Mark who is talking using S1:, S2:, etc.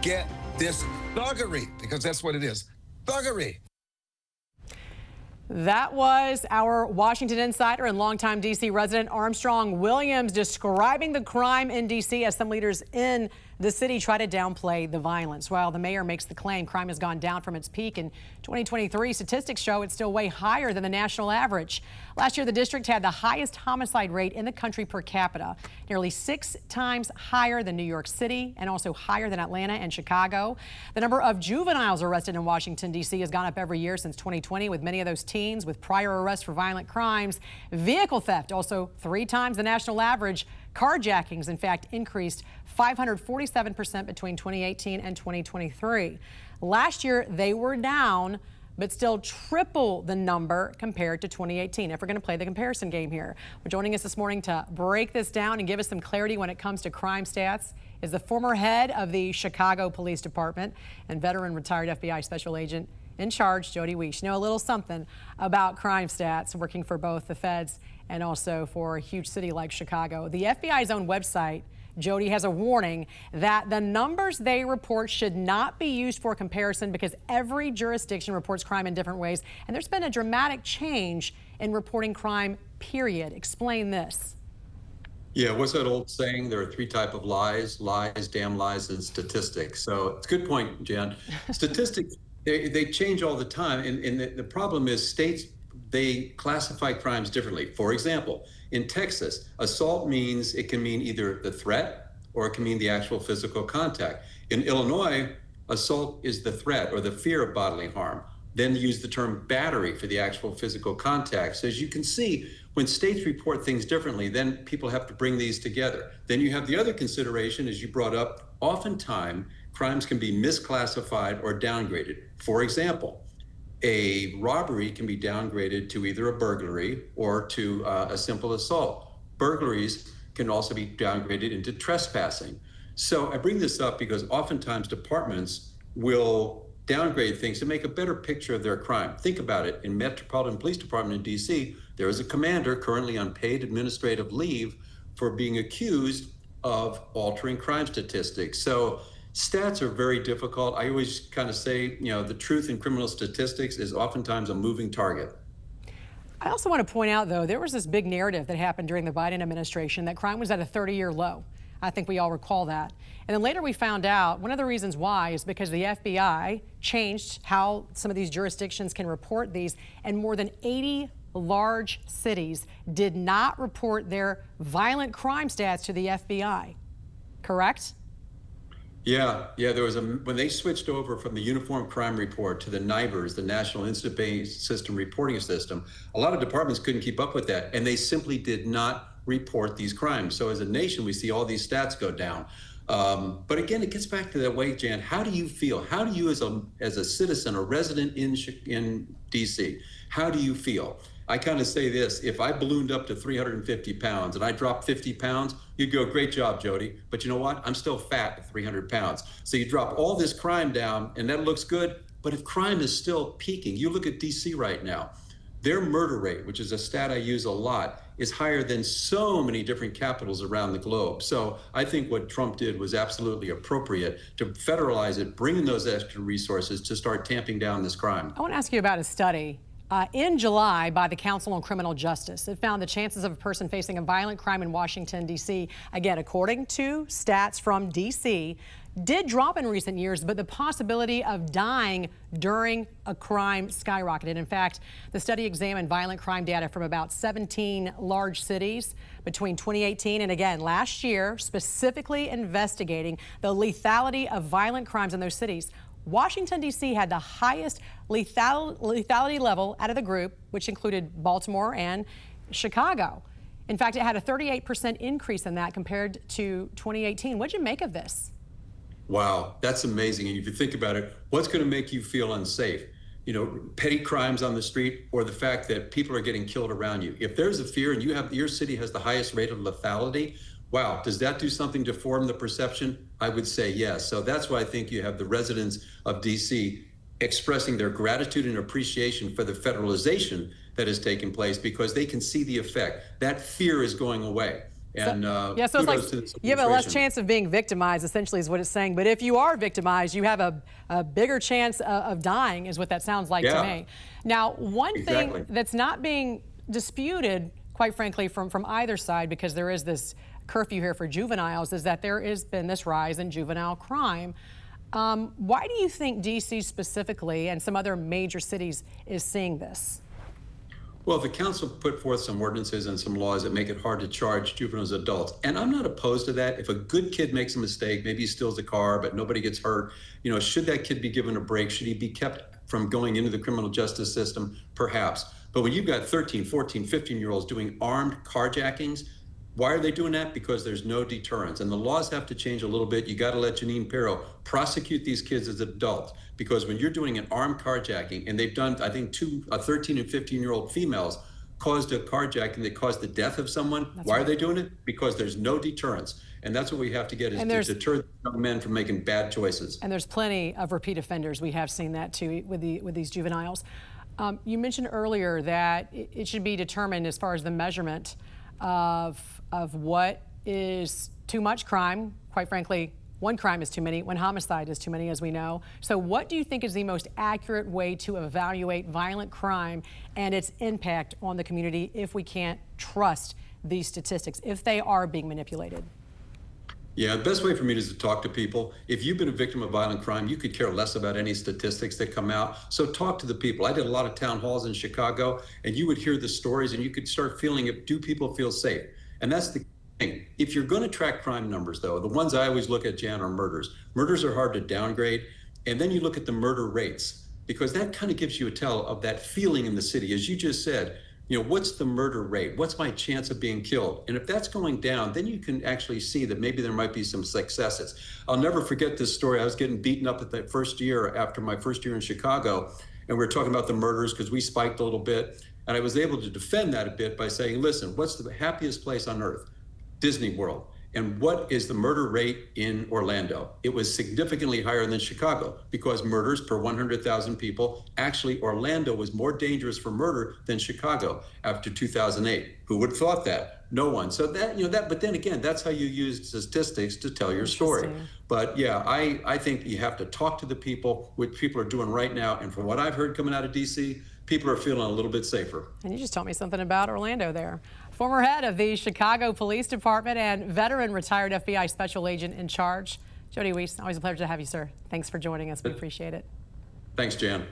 S1: get this thuggery, because that's what it is, thuggery.
S2: That was our Washington insider and longtime D.C. resident Armstrong Williams describing the crime in D.C. as some leaders in the city try to downplay the violence. While the mayor makes the claim crime has gone down from its peak in 2023, statistics show it's still way higher than the national average. Last year, the district had the highest homicide rate in the country per capita, nearly 6 times higher than New York City and also higher than Atlanta and Chicago. The number of juveniles arrested in Washington, D.C. has gone up every year since 2020, with many of those teens with prior arrests for violent crimes. Vehicle theft also 3 times the national average. Carjackings, in fact, increased 547% between 2018 and 2023. Last year, they were down, but still triple the number compared to 2018. If we're going to play the comparison game here, we're joining us this morning to break this down and give us some clarity when it comes to crime stats is the former head of the Chicago Police Department and veteran retired FBI Special Agent in charge, Jody Weis. You know a little something about crime stats, working for both the feds and also for a huge city like Chicago. The FBI's own website, Jody, has a warning that the numbers they report should not be used for comparison because every jurisdiction reports crime in different ways, and there's been a dramatic change in reporting crime, period. Explain this.
S3: Yeah, what's that old saying? There are 3 types of lies: lies, damn lies, and statistics. So it's a good point, Jan. Statistics, they change all the time, and the problem is states, they classify crimes differently. For example, in Texas, assault means it can mean either the threat or it can mean the actual physical contact. In Illinois, assault is the threat or the fear of bodily harm. Then use the term battery for the actual physical contact. So as you can see, when states report things differently, then people have to bring these together. Then you have the other consideration, as you brought up, oftentimes crimes can be misclassified or downgraded. For example, a robbery can be downgraded to either a burglary or to a simple assault. Burglaries can also be downgraded into trespassing. So I bring this up because oftentimes departments will downgrade things to make a better picture of their crime. Think about it. In Metropolitan Police Department in D.C., there is a commander currently on paid administrative leave for being accused of altering crime statistics. So stats are very difficult. I always kind of say, you know, the truth in criminal statistics is oftentimes a moving target.
S2: I also want to point out, though, there was this big narrative that happened during the Biden administration that crime was at a 30-year low. I think we all recall that. And then later we found out one of the reasons why is because the FBI changed how some of these jurisdictions can report these, and more than 80 large cities did not report their violent crime stats to the FBI. Correct?
S3: Yeah, there was when they switched over from the Uniform Crime Report to the NIBRS, the National Incident-Based System Reporting System, a lot of departments couldn't keep up with that, and they simply did not report these crimes. So as a nation, we see all these stats go down. But again, it gets back to that way, Jan. How do you feel? How do you, as a citizen, a resident in D.C., how do you feel? I kind of say this: if I ballooned up to 350 pounds and I dropped 50 pounds, you'd go, great job, Jody. But you know what? I'm still fat at 300 pounds. So you drop all this crime down and that looks good. But if crime is still peaking, you look at DC right now, their murder rate, which is a stat I use a lot, is higher than so many different capitals around the globe. So I think what Trump did was absolutely appropriate to federalize it, bring in those extra resources to start tamping down this crime.
S2: I want to ask you about a study in July by the Council on Criminal Justice. It found the chances of a person facing a violent crime in Washington, D.C., again, according to stats from D.C., did drop in recent years, but the possibility of dying during a crime skyrocketed. In fact, the study examined violent crime data from about 17 large cities between 2018 and again last year, specifically investigating the lethality of violent crimes in those cities. Washington, D.C. had the highest lethality level out of the group, which included Baltimore and Chicago. In fact, it had a 38% increase in that compared to 2018. What'd you make of this?
S3: Wow, that's amazing. And if you think about it, what's going to make you feel unsafe? You know, petty crimes on the street or the fact that people are getting killed around you. If there's a fear and your city has the highest rate of lethality, wow, does that do something to form the perception? I would say yes. So that's why I think you have the residents of D.C. expressing their gratitude and appreciation for the federalization that has taken place, because they can see the effect. That fear is going away. And
S2: yeah, so it's like
S3: kudos to this
S2: you have a less
S3: administration.
S2: chance of being victimized, essentially, is what it's saying. But if you are victimized, you have a bigger chance of dying, is what that sounds like to me. Now, one thing that's not being disputed, quite frankly, from either side, because there is this curfew here for juveniles, is that there has been this rise in juvenile crime. Why do you think D.C. specifically and some other major cities is seeing this?
S3: Well, the council put forth some ordinances and some laws that make it hard to charge juveniles as adults. And I'm not opposed to that. If a good kid makes a mistake, maybe he steals a car, but nobody gets hurt, you know, should that kid be given a break? Should he be kept from going into the criminal justice system? Perhaps. But when you've got 13, 14, 15-year-olds doing armed carjackings, why are they doing that? Because there's no deterrence. And the laws have to change a little bit. You got to let Janine Pirro prosecute these kids as adults. Because when you're doing an armed carjacking, and they've done, I think, 13 and 15-year-old females caused a carjacking that caused the death of someone. Why are they doing it? Because there's no deterrence. And that's what we have to get, is to deter young men from making bad choices.
S2: And there's plenty of repeat offenders. We have seen that too with these juveniles. You mentioned earlier that it should be determined as far as the measurement of what is too much crime. Quite frankly, one crime is too many, one homicide is too many, as we know. So what do you think is the most accurate way to evaluate violent crime and its impact on the community if we can't trust these statistics, if they are being manipulated?
S3: Yeah, the best way for me is to talk to people. If you've been a victim of violent crime, you could care less about any statistics that come out. So talk to the people. I did a lot of town halls in Chicago, and you would hear the stories, and you could start feeling it. Do people feel safe? And that's the thing. If you're going to track crime numbers, though, the ones I always look at, Jan, are murders. Murders are hard to downgrade. And then you look at the murder rates, because that kind of gives you a tell of that feeling in the city. As you just said, you know, what's the murder rate? What's my chance of being killed? And if that's going down, then you can actually see that maybe there might be some successes. I'll never forget this story. I was getting beaten up at that first year, after my first year in Chicago, and we were talking about the murders because we spiked a little bit. And I was able to defend that a bit by saying, listen, what's the happiest place on earth? Disney World. And what is the murder rate in Orlando? It was significantly higher than Chicago, because murders per 100,000 people, actually Orlando was more dangerous for murder than Chicago after 2008. Who would have thought that? No one. So that, you know, but then again, that's how you use statistics to tell your story. But yeah, I think you have to talk to the people, what people are doing right now. And from what I've heard coming out of DC, people are feeling a little bit safer.
S2: And you just told me something about Orlando there. Former head of the Chicago Police Department and veteran retired FBI special agent in charge, Jody Weis. Always a pleasure to have you, sir. Thanks for joining us. We appreciate it.
S3: Thanks, Jan.